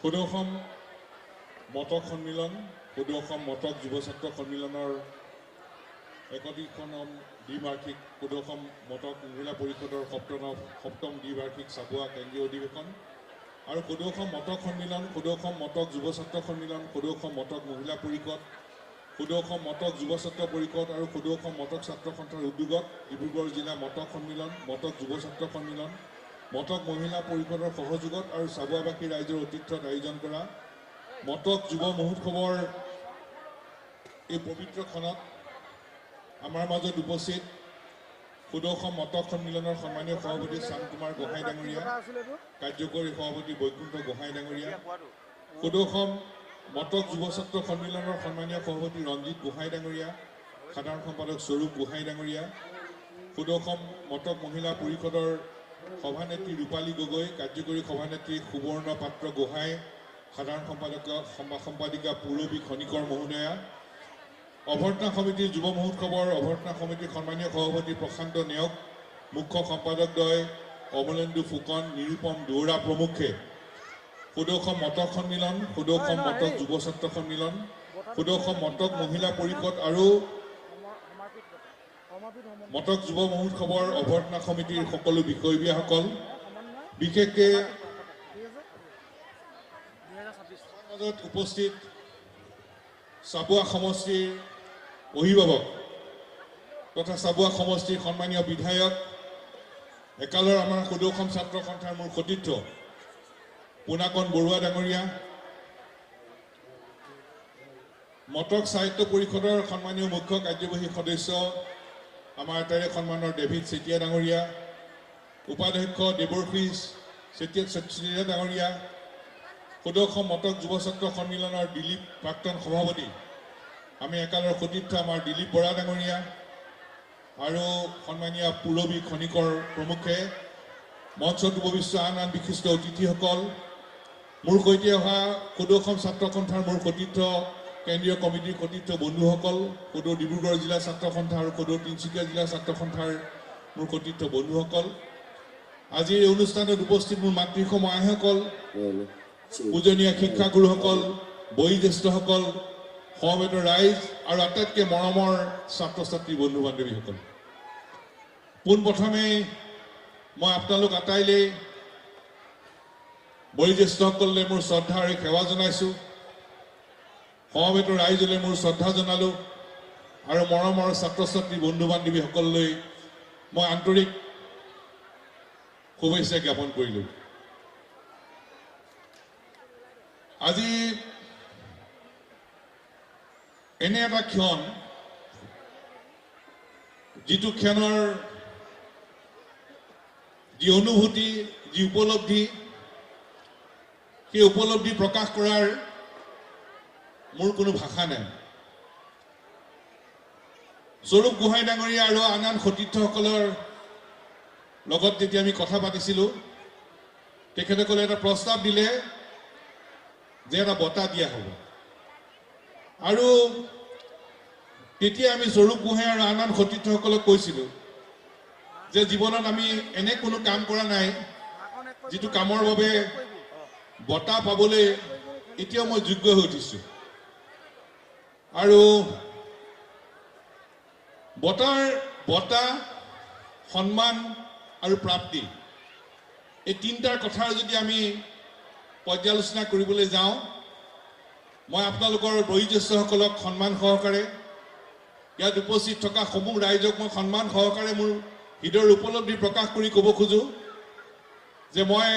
সদৌ মতক সন্মিলন সদৌ মতক যুৱ ছাত্ৰ সন্মিলনৰ 31ম দ্বিবাৰ্ষিক সদৌ মতক মহিলা পৰিষদৰ সপ্তম দ্বিবাৰ্ষিক চাবুৱা কেন্দ্ৰীয় অধিৱেশন আৰু সদৌ মতক সন্মিলন সদৌ মতক যুৱ ছাত্ৰ সন্মিলন সদৌ মতক মহিলা পৰিষদ সদৌ মতক যুৱ ছাত্ৰ পৰিষদ আৰু সদৌ মতক ছাত্ৰ সন্থাৰ উদ্যোগত ডিব্ৰুগড় জিলা মতক সন্মিলন মতক যুৱ ছাত্ৰ সন্মিলন মতক মহিলা পৰিষদৰ সহযোগত আৰু চাবুৱাবাসী ৰাইজৰ অতিথ্যত আয়োজন কৰা মতক যুৱ মহোৎসৱৰ এই পবিত্ৰখনত আমাৰ মাজত উপস্থিত সদৌ মতক সন্মিলনৰ সন্মানীয় সভাপতি শ্যাম কুমাৰ গোহাঁই ডাঙৰীয়া কাৰ্যকৰী সভাপতি বৈকুণ্ঠ গোহাঁই ডাঙৰীয়া সদৌ মতক যুৱ ছাত্ৰ সন্মিলনৰ সন্মানীয় সভাপতি ৰঞ্জিত গোহাঁই ডাঙৰীয়া সাধাৰণ সম্পাদক স্বৰূপ গোহাঁই ডাঙৰীয়া সদৌ মতক মহিলা পৰিষদৰ সভানেত্ৰী ৰূপালী গগৈ কাৰ্যকৰী সভানেত্ৰী সুবৰ্ণ পাত্ৰ গোহাঁই সাধাৰণ সম্পাদিকা পূৰবী খনিকৰ মহোদয়া অভ্যৰ্থনা সমিতিৰ যুৱ মহোৎসৱৰ অভ্যৰ্থনা সমিতিৰ সন্মানীয় সভাপতি প্ৰশান্ত নেওগ মুখ্য সম্পাদকদ্বয় অমলেন্দু ফুকন নিৰূপম দুৱৰা প্ৰমুখে সদৌ মতক সন্মিলন সদৌ মতক যুৱ ছাত্ৰ সন্মিলন সদৌ মতক মহিলা পৰিষদ আৰু মতক যুৱ মহোৎসৱৰ অভ্যৰ্থনা সমিতিৰ সকলো বিষয়ববীয়াসকল বিশেষকৈ মাজত উপস্থিত চাবুৱা সমষ্টিৰ অভিভাৱক তথা চাবুৱা সমষ্টিৰ সন্মানীয় বিধায়ক একালৰ আমাৰ সদৌ ছাত্ৰ সন্থাৰ মূল সতীৰ্থ পুনাকন বৰুৱা ডাঙৰীয়া মতক সাহিত্য পৰিষদৰ সন্মানীয় মুখ্য কাৰ্যবাহী সদস্য আমাৰ তাৰে সন্মানৰ ডেভিড চেতিয়া ডাঙৰীয়া উপাধ্যক্ষ দেৱৰ্ষীজ চেতিয়া ডাঙৰীয়া সদৌ মতক যুৱ ছাত্ৰ সন্মিলনৰ দিলীপ প্ৰাক্তন সভাপতি আমি একালৰ সতীৰ্থ আমাৰ দিলীপ বৰা ডাঙৰীয়া আৰু সন্মানীয় পূৰবী খনিকৰ প্ৰমুখে মঞ্চত উপবিষ্ট আন বিশিষ্ট অতিথিসকল মোৰ সৈতে অহা সদৌ ছাত্ৰ সন্থাৰ মোৰ সতীৰ্থ কেন্দ্ৰীয় কমিটিৰ সতীৰ্থ বন্ধুসকল সদৌ ডিব্ৰুগড় জিলা ছাত্ৰ সন্থা আৰু সদৌ তিনিচুকীয়া জিলা ছাত্ৰ সন্থাৰ মোৰ সতীৰ্থ বন্ধুসকল আজিৰ এই অনুষ্ঠানত উপস্থিত মোৰ মাতৃসম আইসকল পূজনীয় শিক্ষাগুৰুসকল বয়োজ্যেষ্ঠসকল সমবেত ৰাইজ আৰু আটাইতকৈ মৰমৰ ছাত্ৰ ছাত্ৰী বন্ধু বান্ধৱীসকল পোনপ্ৰথমে মই আপোনালোক আটাইলৈ বয়োজ্যেষ্ঠসকললৈ মোৰ শ্ৰদ্ধা আৰু সেৱা জনাইছোঁ সমবেত ৰাইজলৈ মোৰ শ্ৰদ্ধা জনালোঁ আৰু মৰমৰ ছাত্ৰ ছাত্ৰী বন্ধু বান্ধৱীসকললৈ মই আন্তৰিক শুভেচ্ছা জ্ঞাপন কৰিলোঁ আজি এনে এটা ক্ষণ যিটো ক্ষণৰ যি অনুভূতি যি উপলব্ধি সেই উপলব্ধি প্ৰকাশ কৰাৰ মোৰ কোনো ভাষা নাই স্বৰূপ গোহাঁই ডাঙৰীয়া আৰু আন আন সতীৰ্থসকলৰ লগত যেতিয়া আমি কথা পাতিছিলোঁ তেখেতসকলে এটা প্ৰস্তাৱ দিলে যে এটা বঁটা দিয়া হ'ব আৰু তেতিয়া আমি স্বৰূপ গোহাঁই আৰু আন আন সতীৰ্থসকলক কৈছিলোঁ যে জীৱনত আমি এনে কোনো কাম কৰা নাই যিটো কামৰ বাবে বঁটা পাবলৈ এতিয়াও মই যোগ্য হৈ উঠিছোঁ আৰু বঁটা সন্মান আৰু প্ৰাপ্তি এই তিনিটাৰ কথাৰ যদি আমি পৰ্যালোচনা কৰিবলৈ যাওঁ মই আপোনালোকৰ বয়োজ্যেষ্ঠসকলক সন্মান সহকাৰে ইয়াত উপস্থিত থকা সমূহ ৰাইজক মই সন্মান সহকাৰে মোৰ হৃদয়ৰ উপলব্ধি প্ৰকাশ কৰি ক'ব খোজোঁ যে মই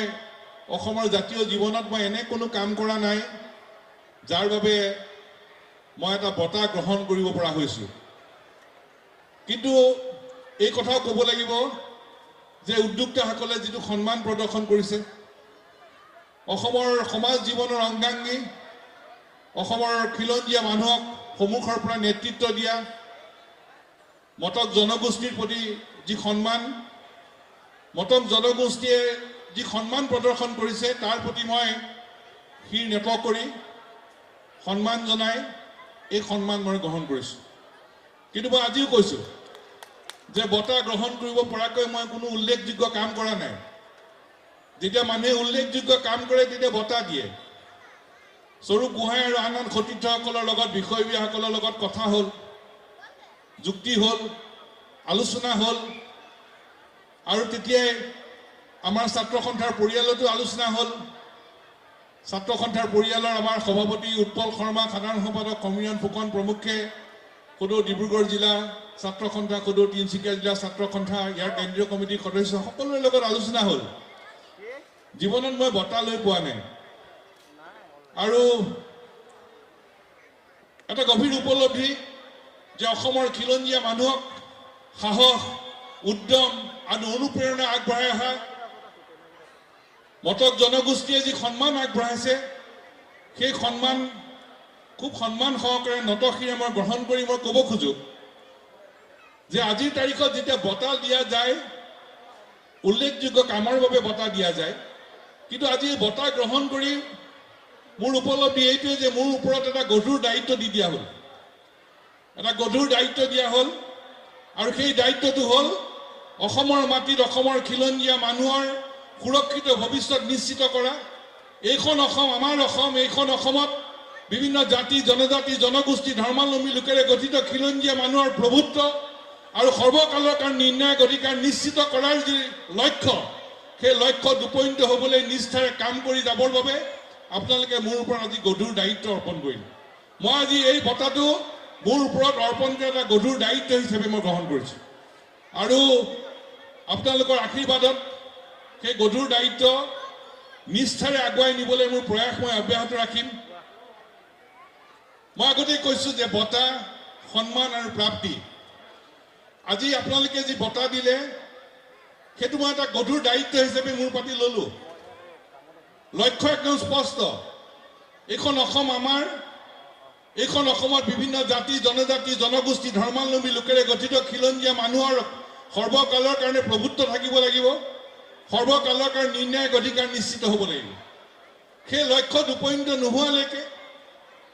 অসমৰ জাতীয় জীৱনত মই এনে কোনো কাম কৰা নাই যাৰ বাবে মই এটা বঁটা গ্ৰহণ কৰিব পৰা হৈছোঁ কিন্তু এই কথাও ক'ব লাগিব যে উদ্যোক্তাসকলে যিটো সন্মান প্ৰদৰ্শন কৰিছে অসমৰ সমাজ জীৱনৰ অংগাংগী অসমৰ খিলঞ্জীয়া মানুহক সন্মুখৰ পৰা নেতৃত্ব দিয়া মতক জনগোষ্ঠীৰ প্ৰতি যি সন্মান মতক জনগোষ্ঠীয়ে যি সন্মান প্ৰদৰ্শন কৰিছে তাৰ প্ৰতি মই শিৰ নেপ কৰি সন্মান জনাই এই সন্মান মই গ্ৰহণ কৰিছোঁ কিন্তু মই আজিও কৈছোঁ যে বঁটা গ্ৰহণ কৰিব পৰাকৈ মই কোনো উল্লেখযোগ্য কাম কৰা নাই যেতিয়া মানুহে উল্লেখযোগ্য কাম কৰে তেতিয়া বঁটা দিয়ে স্বৰূপ গোহাঁই আৰু আন আন সতীৰ্থসকলৰ লগত বিষয়ববীয়াসকলৰ লগত কথা হ'ল, যুক্তি হ'ল, আলোচনা হ'ল, আৰু তেতিয়াই আমাৰ ছাত্ৰ সন্থাৰ পৰিয়ালতো আলোচনা হ'ল। ছাত্ৰ সন্থাৰ পৰিয়ালৰ আমাৰ সভাপতি উৎপল শৰ্মা, সাধাৰণ সম্পাদক কমৰিয়ান ফুকন প্ৰমুখ্যে, সদৌ ডিব্ৰুগড় জিলা ছাত্ৰ সন্থা, সদৌ তিনিচুকীয়া জিলা ছাত্ৰ সন্থা, ইয়াৰ কেন্দ্ৰীয় কমিটিৰ সদস্য সকলোৰে লগত আলোচনা হ'ল। জীৱনত মই বঁটা লৈ পোৱা নাই, আৰু এটা গভীৰ উপলব্ধি যে অসমৰ খিলঞ্জীয়া মানুহক সাহস, উদ্যম আৰু অনুপ্ৰেৰণা আগবঢ়াই অহা মটক জনগোষ্ঠীয়ে যি সন্মান আগবঢ়াইছে, সেই সন্মান খুব সন্মান সহকাৰে নতশিৰে মই গ্ৰহণ কৰি মই ক'ব খোজো যে আজিৰ তাৰিখত যেতিয়া বঁটা দিয়া যায়, উল্লেখযোগ্য কামৰ বাবে বঁটা দিয়া যায়, কিন্তু আজি বঁটা গ্ৰহণ কৰি মোৰ উপলব্ধি এইটোৱে যে মোৰ ওপৰত এটা গধুৰ দায়িত্ব দি দিয়া হ'ল, এটা গধুৰ দায়িত্ব দিয়া হ'ল, আৰু সেই দায়িত্বটো হ'ল অসমৰ মাটিত অসমৰ খিলঞ্জীয়া মানুহৰ সুৰক্ষিত ভৱিষ্যত নিশ্চিত কৰা। এইখন অসম আমাৰ অসম, এইখন অসমত বিভিন্ন জাতি জনজাতি জনগোষ্ঠী ধৰ্মাৱলম্বী লোকেৰে গঠিত খিলঞ্জীয়া মানুহৰ প্ৰভুত্ব আৰু সৰ্বকালৰ কাৰণে নিৰ্ণায়ক অধিকাৰ নিশ্চিত কৰাৰ যি লক্ষ্য, সেই লক্ষ্যত উপনীত হ'বলৈ নিষ্ঠাৰে কাম কৰি যাবৰ বাবে আপোনালোকে মোৰ ওপৰত আজি গধুৰ দায়িত্ব অৰ্পণ কৰিলে। মই আজি এই বঁটাটো মোৰ ওপৰত অৰ্পণ কৰা এটা গধুৰ দায়িত্ব হিচাপে মই গ্ৰহণ কৰিছোঁ, আৰু আপোনালোকৰ আশীৰ্বাদত সেই গধুৰ দায়িত্ব নিষ্ঠাৰে আগুৱাই নিবলৈ মোৰ প্ৰয়াস মই অব্যাহত ৰাখিম। মই আগতেই কৈছোঁ যে বঁটা, সন্মান আৰু প্ৰাপ্তি, আজি আপোনালোকে যি বঁটা দিলে সেইটো মই এটা গধুৰ দায়িত্ব হিচাপে মোৰ পাতি ল'লোঁ। লক্ষ্য একদম স্পষ্ট, এইখন অসম আমাৰ, এইখন অসমত বিভিন্ন জাতি জনজাতি জনগোষ্ঠী ধৰ্মাৱলম্বী লোকেৰে গঠিত খিলঞ্জীয়া মানুহৰ সৰ্বকালৰ কাৰণে প্ৰভুত্ব থাকিব লাগিব, সৰ্বকালৰ কাৰণে নিৰ্ণায়ক অধিকাৰ নিশ্চিত হ'ব লাগিব। সেই লক্ষ্যত উপনীত নোহোৱালৈকে,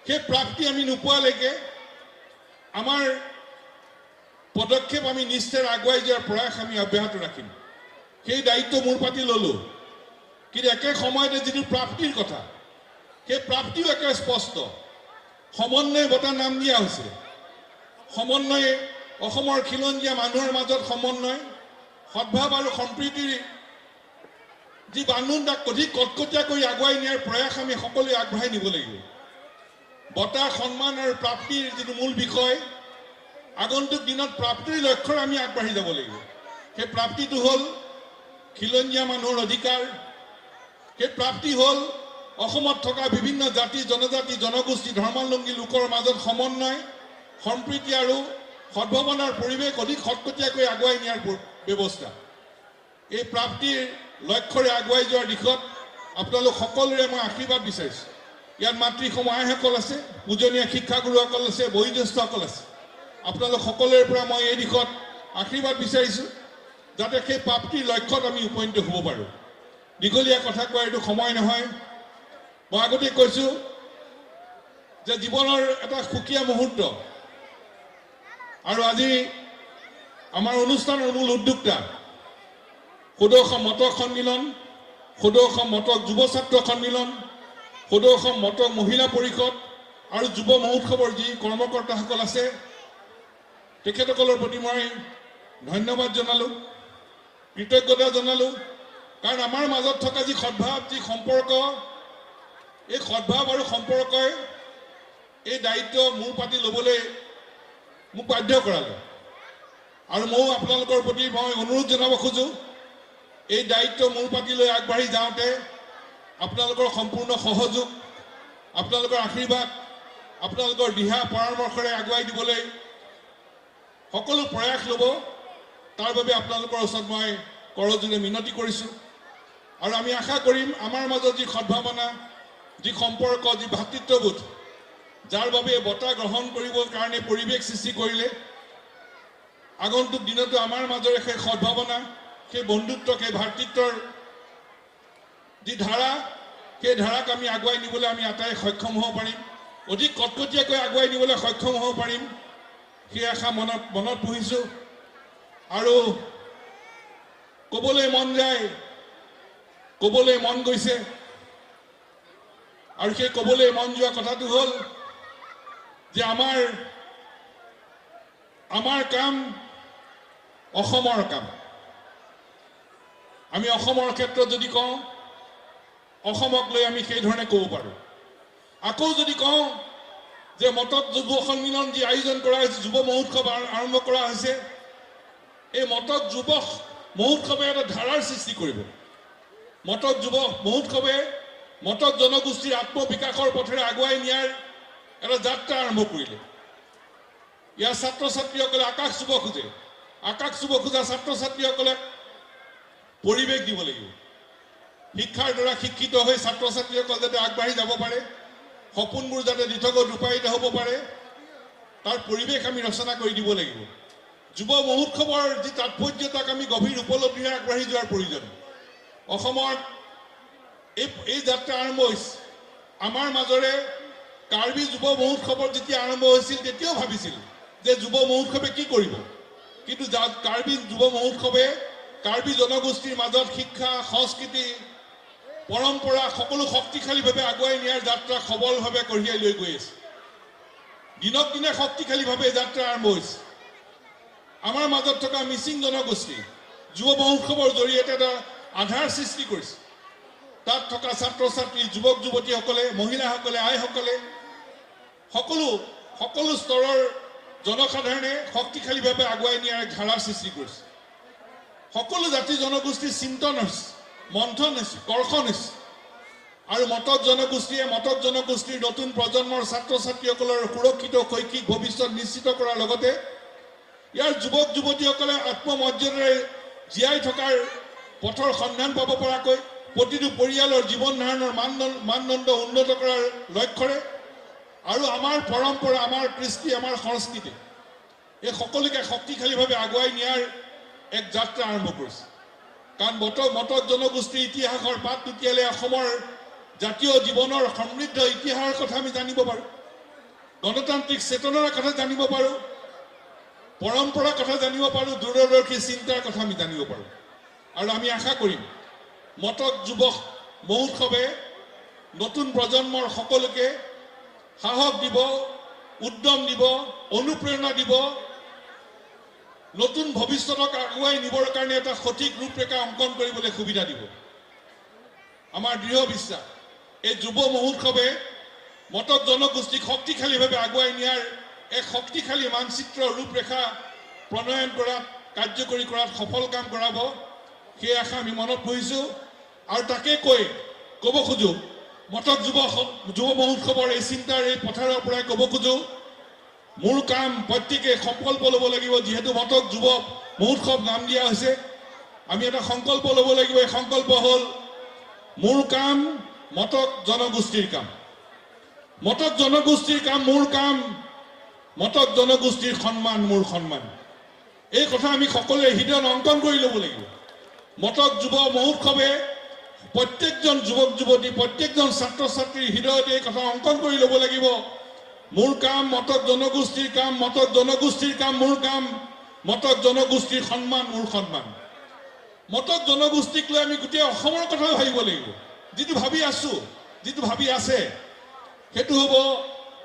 সেই প্ৰাপ্তি আমি নোপোৱালৈকে আমাৰ পদক্ষেপ আমি নিষ্ঠাৰে আগুৱাই যোৱাৰ প্ৰয়াস আমি অব্যাহত ৰাখিম। সেই দায়িত্ব মোৰ পাতি ল'লোঁ, কিন্তু একে সময়তে যিটো প্ৰাপ্তিৰ কথা, সেই প্ৰাপ্তিও একে স্পষ্ট। সমন্বয় বঁটা নাম দিয়া হৈছে। সমন্বয় অসমৰ খিলঞ্জীয়া মানুহৰ মাজত সমন্বয়, সদ্ভাৱ আৰু সম্প্ৰীতিৰ যি বান্ধোন তাক অধিক কটকটীয়া কৰি আগুৱাই নিয়াৰ প্ৰয়াস আমি সকলোৱে আগবঢ়াই নিব লাগিব। বঁটা, সন্মান আৰু প্ৰাপ্তিৰ যিটো মূল বিষয়, আগন্তুক দিনত প্ৰাপ্তিৰ লক্ষ্যৰে আমি আগবাঢ়ি যাব লাগিব। সেই প্ৰাপ্তিটো হ'ল খিলঞ্জীয়া মানুহৰ অধিকাৰ, সেই প্ৰাপ্তি হ'ল অসমত থকা বিভিন্ন জাতি জনজাতি জনগোষ্ঠী ধৰ্মাৱলম্বী লোকৰ মাজত সমন্বয়, সম্প্ৰীতি আৰু সদ্ভাৱনাৰ পৰিৱেশ অধিক কটকটীয়াকৈ আগুৱাই নিয়াৰ ব্যৱস্থা। এই প্ৰাপ্তিৰ লক্ষ্যৰে আগুৱাই যোৱাৰ দিশত আপোনালোক সকলোৰে মই আশীৰ্বাদ বিচাৰিছোঁ। ইয়াত মাতৃসমূহ আইসকল আছে, পূজনীয় শিক্ষাগুৰুসকল আছে, বয়োজ্যেষ্ঠসকল আছে। আপোনালোক সকলোৰে পৰা মই এই দিশত আশীৰ্বাদ বিচাৰিছোঁ যাতে সেই প্ৰাপ্তিৰ লক্ষ্যত আমি উপনীত হ'ব পাৰোঁ। দীঘলীয়া কথা কোৱাৰ এইটো সময় নহয়। মই আগতে কৈছোঁ যে জীৱনৰ এটা সুকীয়া মুহূৰ্ত, আৰু আজি আমাৰ অনুষ্ঠানৰ মূল উদ্যোক্তা সদৌ অসম মটক সন্মিলন, সদৌ অসম মটক যুৱ ছাত্ৰ সন্মিলন, সদৌ অসম মটক মহিলা পৰিষদ আৰু যুৱ মহোৎসৱৰ যি কৰ্মকৰ্তাসকল আছে, তেখেতসকলৰ প্ৰতি মই ধন্যবাদ জনালোঁ, কৃতজ্ঞতা জনালোঁ। কাৰণ আমাৰ মাজত থকা যি সদ্ভাৱ, যি সম্পৰ্ক, এই সদ্ভাৱ আৰু সম্পৰ্কই এই দায়িত্ব মোৰ পাতি ল'বলৈ মোক বাধ্য কৰালে। আৰু ময়ো আপোনালোকৰ প্ৰতি মই অনুৰোধ জনাব খোজোঁ, এই দায়িত্ব মোৰ পাতি লৈ আগবাঢ়ি যাওঁতে আপোনালোকৰ সম্পূৰ্ণ সহযোগ, আপোনালোকৰ আশীৰ্বাদ, আপোনালোকৰ দিহা পৰামৰ্শৰে আগুৱাই দিবলৈ সকলো প্ৰয়াস ল'ব, তাৰ বাবে আপোনালোকৰ ওচৰত মই কৰযোৰে মিনতি কৰিছোঁ। আৰু আমি আশা কৰিম আমাৰ মাজত যি সদ্ভাৱনা, যি সম্পৰ্ক, যি ভাতৃত্ববোধ, যাৰ বাবে বঁটা গ্ৰহণ কৰিবৰ কাৰণে পৰিৱেশ সৃষ্টি কৰিলে, আগন্তুক দিনতো আমাৰ মাজৰে সেই সদ্ভাৱনা, সেই বন্ধুত্ব, সেই ভাতৃত্বৰ যি ধাৰা, সেই ধাৰাক আমি আগুৱাই নিবলৈ আমি আটাই সক্ষম হ'ব পাৰিম, অধিক কটকটীয়াকৈ আগুৱাই নিবলৈ সক্ষম হ'ব পাৰিম, সেই আশা মনত পুহিছোঁ। আৰু ক'বলৈ মন যায়, ক'বলৈ মন গৈছে, আৰু সেই ক'বলৈ মন যোৱা কথাটো হ'ল যে আমাৰ কাম অসমৰ কাম। আমি অসমৰ ক্ষেত্ৰত যদি কওঁ অসমক লৈ আমি সেই ধৰণে ক'ব পাৰোঁ। আকৌ যদি কওঁ যে মটক যুৱ সন্মিলন যি আয়োজন কৰা হৈছে, যুৱ মহোৎসৱ আৰম্ভ কৰা হৈছে, এই মটক যুৱ মহোৎসৱে এটা ধাৰাৰ সৃষ্টি কৰিব। মটক যুৱ মহোৎসৱে মটক জনগোষ্ঠীৰ আত্মবিকাশৰ পথেৰে আগুৱাই নিয়াৰ এটা যাত্ৰা আৰম্ভ কৰিলে। ইয়াৰ ছাত্ৰ ছাত্ৰীসকলে আকাশ চুব খোজে। আকাশ চুব খোজা ছাত্ৰ ছাত্ৰীসকলক পৰিৱেশ দিব লাগিব। শিক্ষাৰ দ্বাৰা শিক্ষিত হৈ ছাত্ৰ ছাত্ৰীসকল যাতে আগবাঢ়ি যাব পাৰে, সপোনবোৰ যাতে দিঠকত ৰূপায়িত হ'ব পাৰে, তাৰ পৰিৱেশ আমি ৰচনা কৰি দিব লাগিব। যুৱ মহোৎসৱৰ যি তাৎপৰ্য তাক আমি গভীৰ উপলব্ধিৰে আগবাঢ়ি যোৱাৰ প্ৰয়োজন। অসমত এই যাত্ৰা আৰম্ভ হৈছে। আমাৰ মাজৰে কাৰ্বি যুৱ মহোৎসৱৰ যেতিয়া আৰম্ভ হৈছিল তেতিয়াও ভাবিছিল যে যুৱ মহোৎসৱে কি কৰিব, কিন্তু কাৰ্বি যুৱ মহোৎসৱে কাৰ্বি জনগোষ্ঠীৰ মাজত শিক্ষা, সংস্কৃতি, পৰম্পৰা সকলো শক্তিশালীভাৱে আগুৱাই নিয়াৰ যাত্ৰা সবলভাৱে কঢ়িয়াই লৈ গৈ আছে। দিনক দিনে শক্তিশালীভাৱে যাত্ৰা আৰম্ভ হৈছে। আমাৰ মাজত থকা মিচিং জনগোষ্ঠী যুৱ মহোৎসৱৰ জৰিয়তে এটা আধাৰ সৃষ্টি কৰিছে। তাত থকা ছাত্ৰ ছাত্ৰী, যুৱক যুৱতীসকলে, মহিলাসকলে, আইসকলে, সকলো স্তৰৰ জনসাধাৰণে শক্তিশালীভাৱে আগুৱাই নিয়াৰ ধাৰাৰ সৃষ্টি কৰিছে। সকলো জাতি জনগোষ্ঠীৰ চিন্তন হৈছে, মন্থন হৈছে, কৰ্ষণ হৈছে। আৰু মটক জনগোষ্ঠীৰ নতুন প্ৰজন্মৰ ছাত্ৰ ছাত্ৰীসকলৰ সুৰক্ষিত শৈক্ষিক ভৱিষ্যত নিশ্চিত কৰাৰ লগতে ইয়াৰ যুৱক যুৱতীসকলে আত্মমৰ্যাদাৰে জীয়াই থকাৰ পথৰ সন্ধান পাব পৰাকৈ প্ৰতিটো পৰিয়ালৰ জীৱন ধাৰণৰ মানদণ্ড উন্নত কৰাৰ লক্ষ্যৰে আৰু আমাৰ পৰম্পৰা, আমাৰ কৃষ্টি, আমাৰ সংস্কৃতি এই সকলোকে শক্তিশালীভাৱে আগুৱাই নিয়াৰ এক যাত্ৰা আৰম্ভ কৰিছে। কাৰণ মটক জনগোষ্ঠীৰ ইতিহাসৰ পাত লুটিয়ালে অসমৰ জাতীয় জীৱনৰ সমৃদ্ধ ইতিহাসৰ কথা আমি জানিব পাৰোঁ, গণতান্ত্ৰিক চেতনাৰ কথা জানিব পাৰোঁ, পৰম্পৰাৰ কথা জানিব পাৰোঁ, দূৰদৰ্শী চিন্তাৰ কথা আমি জানিব পাৰোঁ। আৰু আমি আশা কৰিম মটক যুৱ মহোৎসৱে নতুন প্ৰজন্মৰ সকলোকে সাহস দিব, উদ্যম দিব, অনুপ্ৰেৰণা দিব, নতুন ভৱিষ্যতক আগুৱাই নিবৰ কাৰণে এটা সঠিক ৰূপৰেখা অংকন কৰিবলৈ সুবিধা দিব। আমাৰ দৃঢ় বিশ্বাস এই যুৱ মহোৎসৱে মটক জনগোষ্ঠীক শক্তিশালীভাৱে আগুৱাই নিয়াৰ এক শক্তিশালী মানচিত্ৰ ৰূপৰেখা প্ৰণয়ন কৰাত, কাৰ্যকৰী কৰাত সফল কাম কৰাব, সেই আশা আমি মনত পুহিছোঁ। আৰু তাকে ক'ব খোজোঁ, মটক যুৱ মহোৎসৱৰ এই চিন্তাৰ এই পথাৰৰ পৰাই ক'ব খোজোঁ, মোৰ কাম প্ৰত্যেকে সংকল্প ল'ব লাগিব। যিহেতু মটক যুৱ মহোৎসৱ নাম দিয়া হৈছে, আমি এটা সংকল্প ল'ব লাগিব। এই সংকল্প হ'ল মোৰ কাম মটক জনগোষ্ঠীৰ কাম, মটক জনগোষ্ঠীৰ কাম মোৰ কাম, মটক জনগোষ্ঠীৰ সন্মান মোৰ সন্মান। এই কথা আমি সকলোৱে হৃদয়ত অংকন কৰি ল'ব লাগিব। মটক যুৱ মহোৎসৱে প্ৰত্যেকজন যুৱক যুৱতী, প্ৰত্যেকজন ছাত্ৰ ছাত্ৰীৰ হৃদয়ত এই কথা অংকন কৰি ল'ব লাগিব। মোৰ কাম মটক জনগোষ্ঠীৰ কাম, মটক জনগোষ্ঠীৰ কাম মোৰ কাম, মটক জনগোষ্ঠীৰ সন্মান মোৰ সন্মান। মটক জনগোষ্ঠীক লৈ আমি গোটেই অসমৰ কথা ভাবিব লাগিব। যিটো ভাবি আছোঁ, যিটো ভাবি আছে, সেইটো হ'ব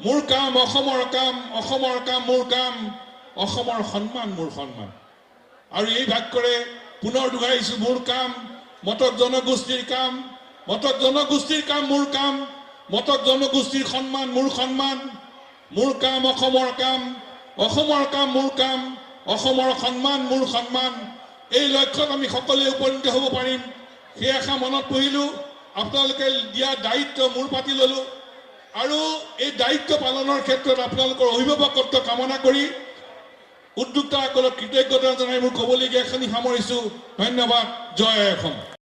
মোৰ কাম অসমৰ কাম, অসমৰ কাম মোৰ কাম, অসমৰ সন্মান মোৰ সন্মান। আৰু এই বাক্যৰে পুনৰ দোহাৰিছোঁ, মোৰ কাম মটক জনগোষ্ঠীৰ কাম, মটক জনগোষ্ঠীৰ কাম মোৰ কাম, মটক জনগোষ্ঠীৰ সন্মান মোৰ সন্মান, মোৰ কাম অসমৰ কাম, অসমৰ কাম মোৰ কাম, অসমৰ সন্মান মোৰ সন্মান। এই লক্ষ্যত আমি সকলোৱে উপনীত হ'ব পাৰিম, সেই আশা মনত পুহিলোঁ। আপোনালোকে দিয়া দায়িত্ব মূৰ পাতি ল'লোঁ আৰু এই দায়িত্ব পালনৰ ক্ষেত্ৰত আপোনালোকৰ অভিভাৱকত্ব কামনা কৰি উদ্যোক্তাসকলক কৃতজ্ঞতা জনাই মোৰ ক'বলগীয়াখিনি সামৰিছোঁ। ধন্যবাদ। জয় অসম।